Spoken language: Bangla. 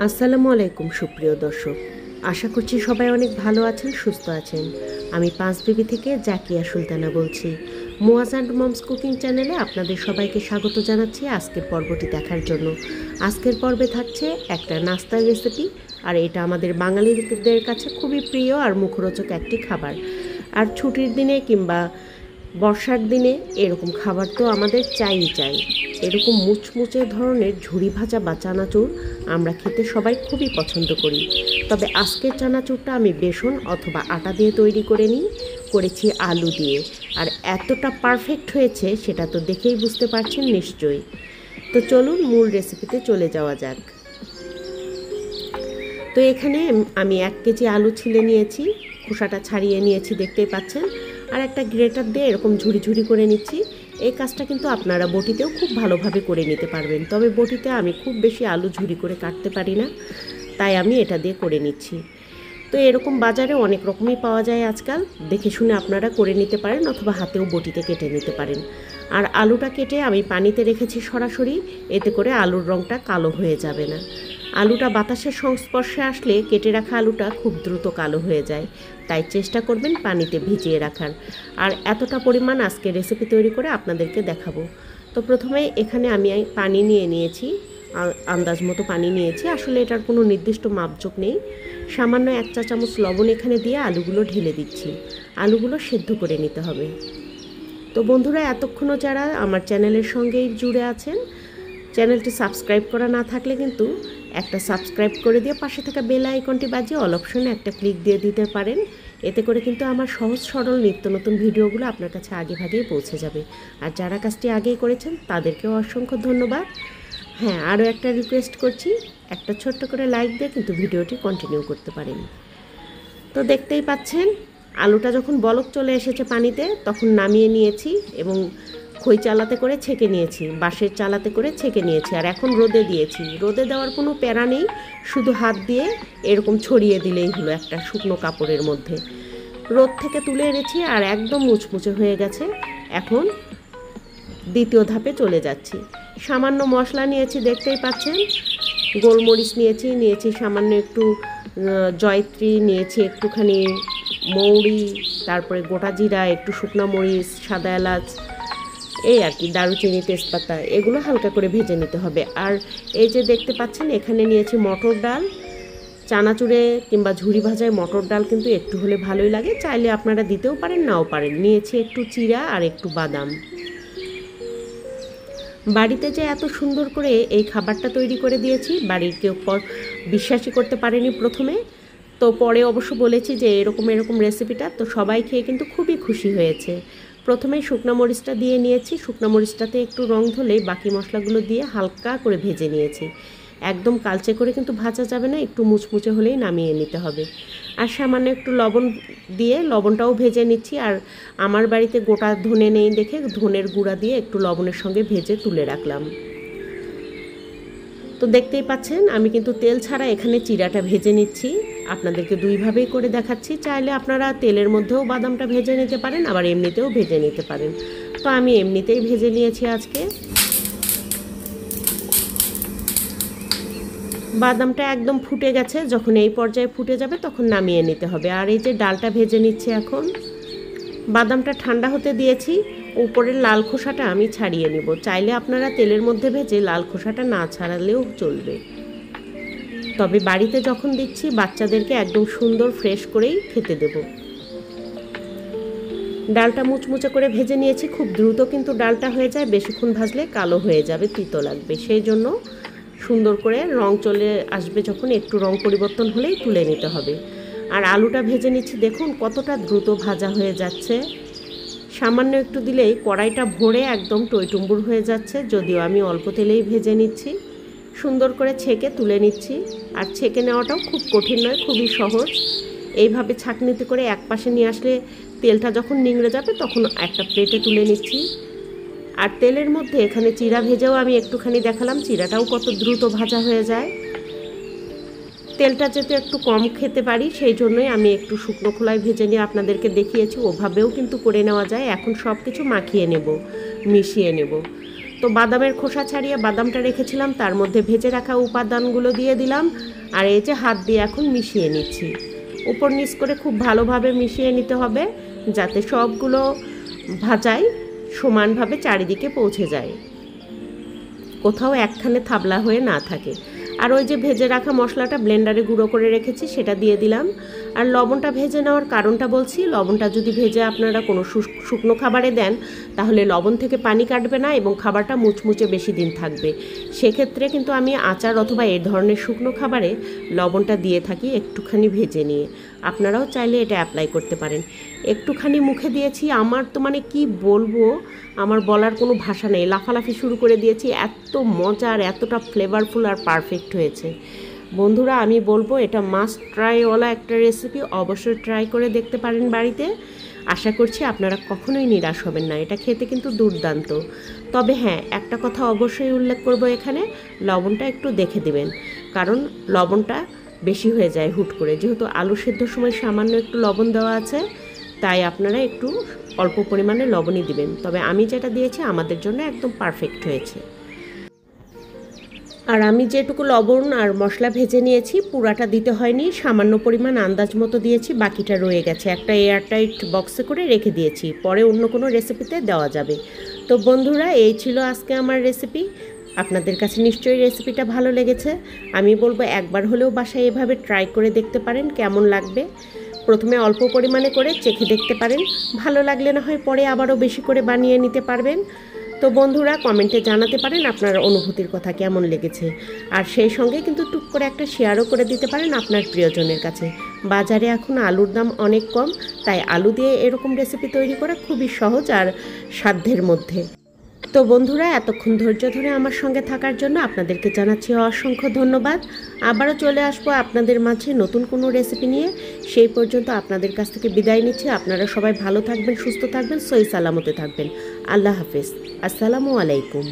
আসসালামু আলাইকুম সুপ্রিয় দর্শক, আশা করছি সবাই অনেক ভালো আছেন, সুস্থ আছেন। আমি পাঁচবিবি থেকে জাকিয়া সুলতানা বলছি। মুয়াজ অ্যান্ড মমস কুকিং চ্যানেলে আপনাদের সবাইকে স্বাগত জানাচ্ছি আজকের পর্বটি দেখার জন্য। আজকের পর্বে থাকছে একটা নাস্তার রেসিপি, আর এটা আমাদের বাঙালিদের কাছে খুবই প্রিয় আর মুখরোচক একটি খাবার। আর ছুটির দিনে কিংবা বর্ষার দিনে এরকম খাবার তো আমাদের চাই। এরকম মুচমুচে ধরনের ঝুরি ভাজা বা চানাচুর আমরা খেতে সবাই খুবই পছন্দ করি। তবে আজকের চানাচুরটা আমি বেসন অথবা আটা দিয়ে তৈরি করেছি আলু দিয়ে। আর এতটা পারফেক্ট হয়েছে সেটা তো দেখেই বুঝতে পারছেন নিশ্চয়ই। তো চলুন মূল রেসিপিতে চলে যাওয়া যাক। তো এখানে আমি 1 কেজি আলু ছিলে নিয়েছি, খোসাটা ছাড়িয়ে নিয়েছি দেখতেই পাচ্ছেন। আর একটা গ্রেটার দিয়ে এরকম ঝুরি ঝুরি করে নিচ্ছি। এই কাজটা কিন্তু আপনারা বটিতেও খুব ভালোভাবে করে নিতে পারবেন, তবে বটিতে আমি খুব বেশি আলু ঝুরি করে কাটতে পারি না, তাই আমি এটা দিয়ে করে নিচ্ছি। তো এরকম বাজারে অনেক রকমই পাওয়া যায় আজকাল, দেখে শুনে আপনারা করে নিতে পারেন অথবা হাতেও বটিতে কেটে নিতে পারেন। আর আলুটা কেটে আমি পানিতে রেখেছি সরাসরি, এতে করে আলুর রঙটা কালো হয়ে যাবে না। আলুটা বাতাসের সংস্পর্শে আসলে কেটে রাখা আলুটা খুব দ্রুত কালো হয়ে যায়, তাই চেষ্টা করবেন পানিতে ভিজিয়ে রাখার। আর এতটা পরিমাণ আজকে রেসিপি তৈরি করে আপনাদেরকে দেখাবো। তো প্রথমে এখানে আমি পানি নিয়ে নিয়েছি, আন্দাজ মতো পানি নিয়েছি। আসলে এটার কোনো নির্দিষ্ট মাপজোক নেই। সামান্য 1 চা চামচ লবণ এখানে দিয়ে আলুগুলো ঢেলে দিচ্ছি। আলুগুলো সেদ্ধ করে নিতে হবে। তো বন্ধুরা, এতক্ষণও যারা আমার চ্যানেলের সঙ্গেই জুড়ে আছেন, চ্যানেলটি সাবস্ক্রাইব করা না থাকলে কিন্তু একটা সাবস্ক্রাইব করে দিয়ে পাশে থাকা বেল আইকনটি বাজিয়ে অল অপশনে একটা ক্লিক দিয়ে দিতে পারেন। এতে করে কিন্তু আমার সহজ সরল নিত্য নতুন ভিডিওগুলো আপনার কাছে আগেভাগেই পৌঁছে যাবে। আর যারা কাজটি আগেই করেছেন তাদেরকেও অসংখ্য ধন্যবাদ। হ্যাঁ, আরও একটা রিকোয়েস্ট করছি, একটা ছোট্ট করে লাইক দিয়ে কিন্তু ভিডিওটি কন্টিনিউ করতে পারেন। তো দেখতেই পাচ্ছেন আলুটা যখন বলক চলে এসেছে পানিতে, তখন নামিয়ে নিয়েছি এবং খই চালাতে করে ছেঁকে নিয়েছি, বাঁশের চালাতে করে ছেঁকে নিয়েছি। আর এখন রোদে দিয়েছি। রোদে দেওয়ার কোনো প্যারা নেই, শুধু হাত দিয়ে এরকম ছড়িয়ে দিলেই হলো একটা শুকনো কাপড়ের মধ্যে। রোদ থেকে তুলে এনেছি আর একদম মুচমুচে হয়ে গেছে। এখন দ্বিতীয় ধাপে চলে যাচ্ছি। সামান্য মশলা নিয়েছি দেখতেই পাচ্ছেন, গোলমরিচ নিয়েছি সামান্য একটু জয়ত্রী নিয়েছি, একটুখানি মৌরি, তারপরে গোটা জিরা, একটু শুকনো মরিচ, সাদা এলাচ, এই আর কি, দারুচিনি, তেজপাতা, এগুলো হালকা করে ভেজে নিতে হবে। আর এই যে দেখতে পাচ্ছেন এখানে নিয়েছি মটর ডাল। চানাচুরে কিংবা ঝুরি ভাজায় মটর ডাল কিন্তু একটু হলে ভালোই লাগে, চাইলে আপনারা দিতেও পারেন নাও পারেন। নিয়েছি একটু চিড়া আর একটু বাদাম। বাড়িতে যে এত সুন্দর করে এই খাবারটা তৈরি করে দিয়েছি, বাড়ির কেউ বিশ্বাসই করতে পারেনি প্রথমে। তো পরে অবশ্য বলেছি যে এরকম রেসিপিটা, তো সবাই খেয়ে কিন্তু খুবই খুশি হয়েছে। প্রথমেই শুকনো মরিচটা দিয়ে নিয়েছি, শুকনো মরিচটাতে একটু রং ধরলেই বাকি মশলাগুলো দিয়ে হালকা করে ভেজে নিয়েছি। একদম কালচে করে কিন্তু ভাজা যাবে না, একটু মুচমুচে হলেই নামিয়ে নিতে হবে। আর সামান্য একটু লবণ দিয়ে লবণটাও ভেজে নিচ্ছি। আর আমার বাড়িতে গোটা ধনে নেই দেখে ধনের গুঁড়া দিয়ে একটু লবণের সঙ্গে ভেজে তুলে রাখলাম। তো দেখতেই পাচ্ছেন আমি কিন্তু তেল ছাড়া এখানে চিড়াটা ভেজে নিচ্ছি। আপনাদেরকে দুইভাবেই করে দেখাচ্ছি, চাইলে আপনারা তেলের মধ্যেও বাদামটা ভেজে নিতে পারেন, আবার এমনিতেও ভেজে নিতে পারেন। তো আমি এমনিতেই ভেজে নিয়েছি আজকে। বাদামটা একদম ফুটে গেছে, যখন এই পর্যায়ে ফুটে যাবে তখন নামিয়ে নিতে হবে। আর এই যে ডালটা ভেজে নিচ্ছি এখন। বাদামটা ঠান্ডা হতে দিয়েছি, উপরের লাল খোসাটা আমি ছাড়িয়ে নিব। চাইলে আপনারা তেলের মধ্যে ভেজে লাল খোসাটা না ছাড়ালেও চলবে, তবে বাড়িতে যখন দিচ্ছি বাচ্চাদেরকে একদম সুন্দর ফ্রেশ করেই খেতে দেব। ডালটা মুচমুচে করে ভেজে নিয়েছি। খুব দ্রুত কিন্তু ডালটা হয়ে যায়, বেশিক্ষণ ভাজলে কালো হয়ে যাবে, তিতো লাগবে। সেই জন্য সুন্দর করে রং চলে আসবে, যখন একটু রং পরিবর্তন হলেই তুলে নিতে হবে। আর আলুটা ভেজে নিচ্ছি, দেখুন কতটা দ্রুত ভাজা হয়ে যাচ্ছে। সামান্য একটু দিলেই কড়াইটা ভরে একদম টইটুম্বুর হয়ে যাচ্ছে, যদিও আমি অল্প তেলেই ভেজে নিচ্ছি। সুন্দর করে ছেঁকে তুলে নিচ্ছি। আর ছেঁকে নেওয়াটাও খুব কঠিন নয়, খুবই সহজ। এইভাবে ছাঁকনিতে করে এক পাশে নিয়ে আসলে তেলটা যখন নিংড়ে যাবে তখন একটা প্লেটে তুলে নিচ্ছি। আর তেলের মধ্যে এখানে চিড়া ভেজেও আমি একটুখানি দেখালাম, চিড়াটাও কত দ্রুত ভাজা হয়ে যায়। তেলটা যেহেতু একটু কম খেতে পারি, সেই জন্যই আমি একটু শুকনো খোলায় ভেজে নিয়ে আপনাদেরকে দেখিয়েছি। ওভাবেও কিন্তু করে নেওয়া যায়। এখন সব কিছু মাখিয়ে নেব, মিশিয়ে নেব। তো বাদামের খোসা ছাড়িয়ে বাদামটা রেখেছিলাম, তার মধ্যে ভেজে রাখা উপাদানগুলো দিয়ে দিলাম। আর এই যে হাত দিয়ে এখন মিশিয়ে নিচ্ছি, উপর নিচ করে খুব ভালোভাবে মিশিয়ে নিতে হবে যাতে সবগুলো ভাজাই সমানভাবে চারিদিকে পৌঁছে যায়, কোথাও একখানে থাবলা হয়ে না থাকে। আর ওই যে ভেজে রাখা মশলাটা ব্লেন্ডারে গুঁড়ো করে রেখেছি সেটা দিয়ে দিলাম। আর লবণটা ভেজে নেওয়ার কারণটা বলছি, লবণটা যদি ভেজে আপনারা কোনো শুকনো খাবারে দেন তাহলে লবণ থেকে পানি কাটবে না এবং খাবারটা মুচমুচে বেশি দিন থাকবে। সেক্ষেত্রে কিন্তু আমি আচার অথবা এই ধরনের শুকনো খাবারে লবণটা দিয়ে থাকি একটুখানি ভেজে নিয়ে। আপনারাও চাইলে এটা অ্যাপ্লাই করতে পারেন। একটুখানি মুখে দিয়েছি, আমার তো মানে কি বলবো, আমার বলার কোনো ভাষা নেই, লাফালাফি শুরু করে দিয়েছি, এত মজার, এতটা ফ্লেভারফুল আর পারফেক্ট হয়েছে। বন্ধুরা আমি বলবো এটা মাস্ট ট্রাইওয়ালা একটা রেসিপি, অবশ্যই ট্রাই করে দেখতে পারেন বাড়িতে। আশা করছি আপনারা কখনোই নিরাশ হবেন না, এটা খেতে কিন্তু দুর্দান্ত। তবে হ্যাঁ, একটা কথা অবশ্যই উল্লেখ করব, এখানে লবণটা একটু দেখে দিবেন, কারণ লবণটা বেশি হয়ে যায় হুট করে, যেহেতু আলু সেদ্ধর সময় সামান্য একটু লবণ দেওয়া আছে, তাই আপনারা একটু অল্প পরিমাণে লবণই দিবেন। তবে আমি যেটা দিয়েছি আমাদের জন্য একদম পারফেক্ট হয়েছে। আর আমি যেটুকু লবণ আর মশলা ভেজে নিয়েছি পুরাটা দিতে হয়নি, সামান্য পরিমাণ আন্দাজ মতো দিয়েছি, বাকিটা রয়ে গেছে, একটা এয়ারটাইট বক্সে করে রেখে দিয়েছি, পরে অন্য কোনো রেসিপিতে দেওয়া যাবে। তো বন্ধুরা এই ছিল আজকে আমার রেসিপি। আপনাদের কাছে নিশ্চয়ই রেসিপিটা ভালো লেগেছে। আমি বলবো একবার হলেও বাসায় এভাবে ট্রাই করে দেখতে পারেন, কেমন লাগবে। প্রথমে অল্প পরিমাণে করে চেখে দেখতে পারেন, ভালো লাগলে না হয় পরে আবারও বেশি করে বানিয়ে নিতে পারবেন। তো বন্ধুরা কমেন্টে জানাতে পারেন আপনার অনুভূতির কথা কেমন লেগেছে, আর সেই সঙ্গে কিন্তু টুক করে একটা শেয়ারও করে দিতে পারেন আপনার প্রিয়জনের কাছে। বাজারে এখন আলুর দাম অনেক কম, তাই আলু দিয়ে এরকম রেসিপি তৈরি করা খুবই সহজ আর সাধ্যের মধ্যে। তো বন্ধুরা এতক্ষণ ধৈর্য ধরে আমার সঙ্গে থাকার জন্য আপনাদেরকে জানাচ্ছি অসংখ্য ধন্যবাদ। আবারও চলে আসবো আপনাদের মাঝে নতুন কোনো রেসিপি নিয়ে। সেই পর্যন্ত আপনাদের কাছ থেকে বিদায় নিচ্ছি। আপনারা সবাই ভালো থাকবেন, সুস্থ থাকবেন, সহি সালামতে থাকবেন। আল্লাহ হাফেজ। আসসালামু আলাইকুম।